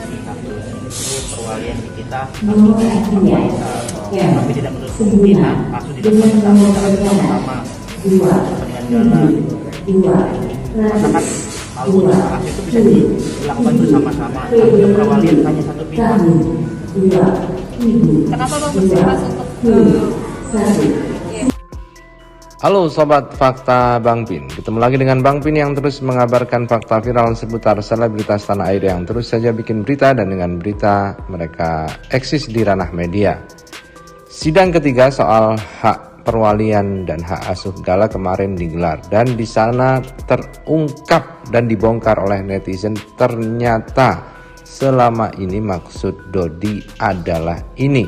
si kasus itu perwalian di kita tapi tidak menutup kemungkinan kasus dilakukan sama-sama kepentingan gala. Masyarakat kalau untuk kasus itu bisa dilakukan bersama-sama, tapi perwalian hanya satu pihak. Kenapa Bang bersikeras untuk Halo Sobat Fakta Bang Pin, ketemu lagi dengan Bang Pin yang terus mengabarkan fakta viral seputar selebritas tanah air yang terus saja bikin berita dan dengan berita mereka eksis di ranah media. Sidang ketiga soal hak perwalian dan hak asuh Gala kemarin digelar dan di sana terungkap dan dibongkar oleh netizen ternyata selama ini maksud Dodi adalah ini.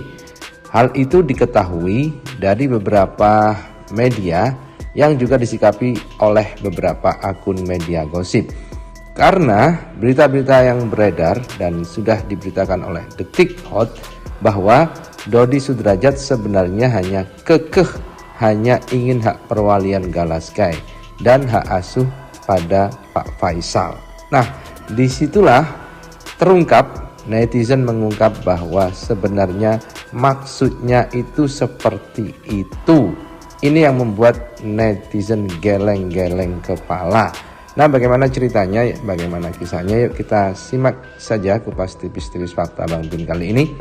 Hal itu diketahui dari beberapa media yang juga disikapi oleh beberapa akun media gosip. Karena berita-berita yang beredar dan sudah diberitakan oleh Detik Hot bahwa Dodi Sudrajat sebenarnya hanya hanya ingin hak perwalian Gala Sky dan hak asuh pada Pak Faisal. Nah, disitulah terungkap, netizen mengungkap bahwa sebenarnya maksudnya itu seperti itu. Ini yang membuat netizen geleng-geleng kepala. Nah, bagaimana ceritanya, bagaimana kisahnya? Yuk kita simak saja kupas tipis-tipis fakta Bang Pin kali ini.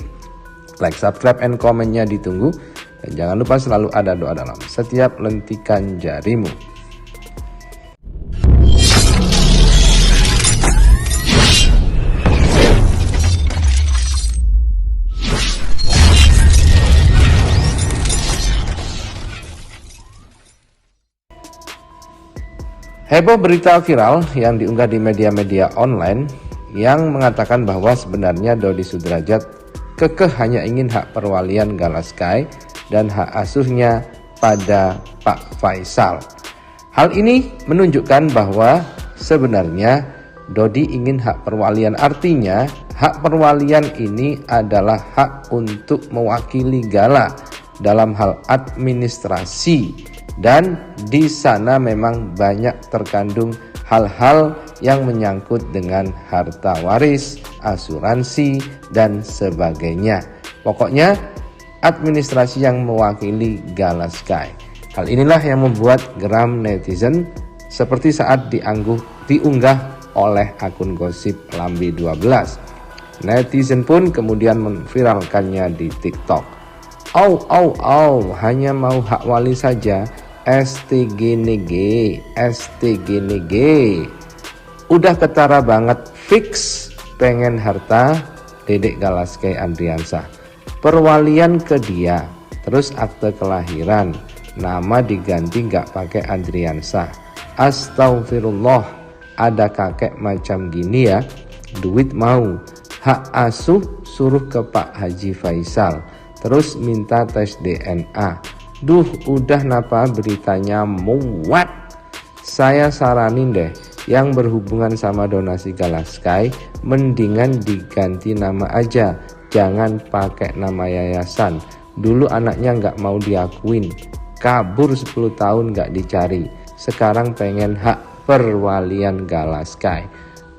Like, subscribe, and komennya ditunggu. Dan jangan lupa selalu ada doa dalam setiap lentikan jarimu. Heboh berita viral yang diunggah di media-media online yang mengatakan bahwa sebenarnya Dodi Sudrajat hanya ingin hak perwalian Gala Sky dan hak asuhnya pada Pak Faisal. Hal ini menunjukkan bahwa sebenarnya Dodi ingin hak perwalian, artinya hak perwalian ini adalah hak untuk mewakili Gala dalam hal administrasi. Dan di sana memang banyak terkandung hal-hal yang menyangkut dengan harta waris, asuransi, dan sebagainya. Pokoknya administrasi yang mewakili Gala Sky. Hal inilah yang membuat geram netizen seperti saat diunggah oleh akun gosip Lambe 12. Netizen pun kemudian memviralkannya di TikTok. Hanya mau hak wali saja. STGNG. Udah ketara banget, fix pengen harta Dedek Gala Sky Andriansah. Perwalian ke dia, terus akte kelahiran, nama diganti gak pakai Andriansah. Astagfirullah, ada kakek macam gini ya. Duit mau, hak asuh suruh ke Pak Haji Faisal, terus minta tes DNA. Duh, udah napa beritanya muat. Saya saranin deh, yang berhubungan sama donasi Gala Sky mendingan diganti nama aja, jangan pakai nama yayasan. Dulu anaknya nggak mau diakuin, kabur 10 tahun nggak dicari, sekarang pengen hak perwalian Gala Sky.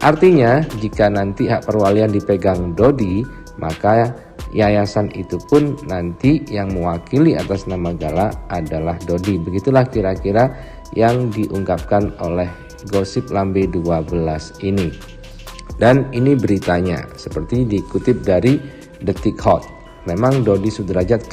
Artinya jika nanti hak perwalian dipegang Dodi, maka yayasan itu pun nanti yang mewakili atas nama Gala adalah Dodi. Begitulah kira-kira yang diungkapkan oleh gosip Lambe 12 ini. Dan ini beritanya seperti dikutip dari Detik Hot. Memang Dodi Sudrajat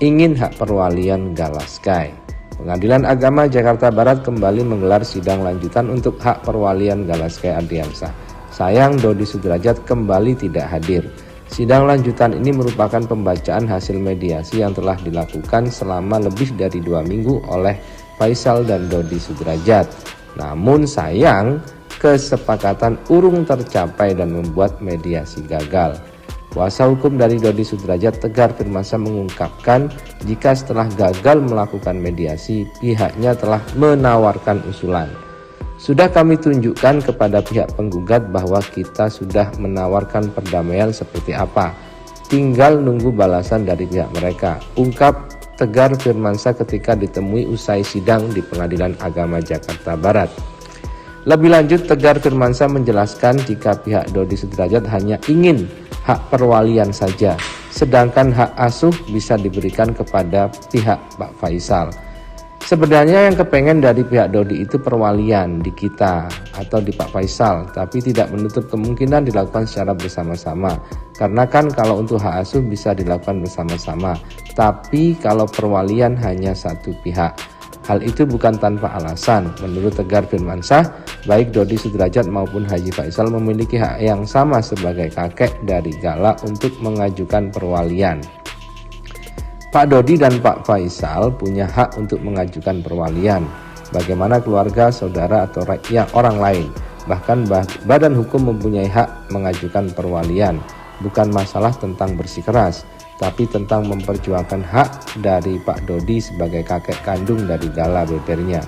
ingin hak perwalian Gala Sky. Pengadilan Agama Jakarta Barat kembali menggelar sidang lanjutan untuk hak perwalian Gala Sky Andriansah. Sayang Dodi Sudrajat kembali tidak hadir. Sidang lanjutan ini merupakan pembacaan hasil mediasi yang telah dilakukan selama lebih dari 2 minggu oleh Faisal dan Dodi Sudrajat. Namun sayang, kesepakatan urung tercapai dan membuat mediasi gagal. Kuasa hukum dari Dodi Sudrajat, Tegar Firmansyah, mengungkapkan jika setelah gagal melakukan mediasi, pihaknya telah menawarkan usulan. Sudah kami tunjukkan kepada pihak penggugat bahwa kita sudah menawarkan perdamaian seperti apa. Tinggal nunggu balasan dari pihak mereka, ungkap Tegar Firmansyah ketika ditemui usai sidang di Pengadilan Agama Jakarta Barat. Lebih lanjut, Tegar Firmansyah menjelaskan jika pihak Dodi Sudrajat hanya ingin hak perwalian saja, sedangkan hak asuh bisa diberikan kepada pihak Pak Faisal. Sebenarnya yang kepengen dari pihak Dodi itu perwalian di kita atau di Pak Faisal, tapi tidak menutup kemungkinan dilakukan secara bersama-sama. Karena kan kalau untuk hak asuh bisa dilakukan bersama-sama, tapi kalau perwalian hanya satu pihak. Hal itu bukan tanpa alasan. Menurut Tegar Firmansyah, baik Dodi Sudrajat maupun Haji Faisal memiliki hak yang sama sebagai kakek dari Gala untuk mengajukan perwalian. Pak Dodi dan Pak Faisal punya hak untuk mengajukan perwalian. Bagaimana keluarga, saudara, atau rakyat orang lain. Bahkan badan hukum mempunyai hak mengajukan perwalian. Bukan masalah tentang bersikeras, tapi tentang memperjuangkan hak dari Pak Dodi sebagai kakek kandung dari Gala bebernya.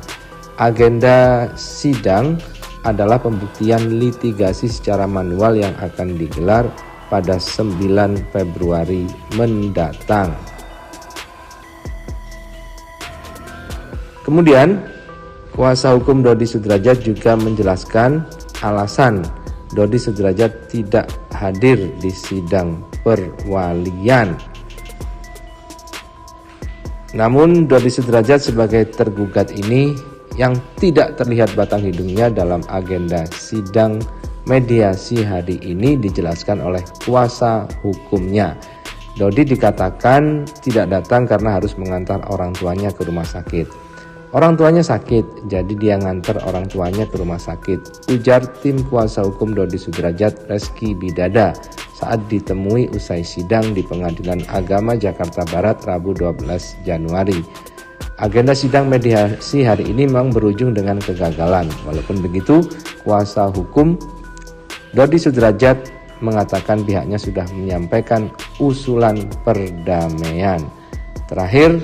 Agenda sidang adalah pembuktian litigasi secara manual yang akan digelar pada 9 Februari mendatang. Kemudian, kuasa hukum Dodi Sudrajat juga menjelaskan alasan Dodi Sudrajat tidak hadir di sidang perwalian. Namun Dodi Sudrajat sebagai tergugat ini yang tidak terlihat batang hidungnya dalam agenda sidang mediasi hari ini dijelaskan oleh kuasa hukumnya. Dodi dikatakan tidak datang karena harus mengantar orang tuanya ke rumah sakit. Orang tuanya sakit, jadi dia nganter orang tuanya ke rumah sakit, ujar tim kuasa hukum Dodi Sudrajat Reski Bidada saat ditemui usai sidang di Pengadilan Agama Jakarta Barat Rabu 12 Januari. Agenda sidang mediasi hari ini memang berujung dengan kegagalan. Walaupun begitu, kuasa hukum Dodi Sudrajat mengatakan pihaknya sudah menyampaikan usulan perdamaian. Terakhir,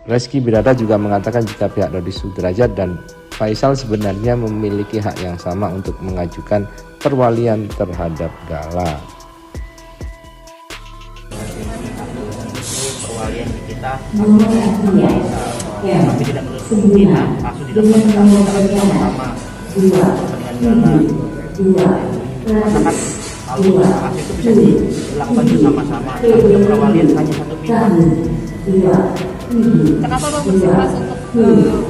Reski Bidada juga mengatakan jika pihak Dodi Sudrajat dan Faisal sebenarnya memiliki hak yang sama untuk mengajukan perwalian terhadap Gala. Perwalian di kita tapi tidak menutup kemungkinan kasus dilakukan bersama-sama kepentingan Gala. Masyarakat kalau kasus itu bisa dilakukan bersama-sama, tapi untuk perwalian hanya satu pihak. Kenapa Bang bersikeras untuk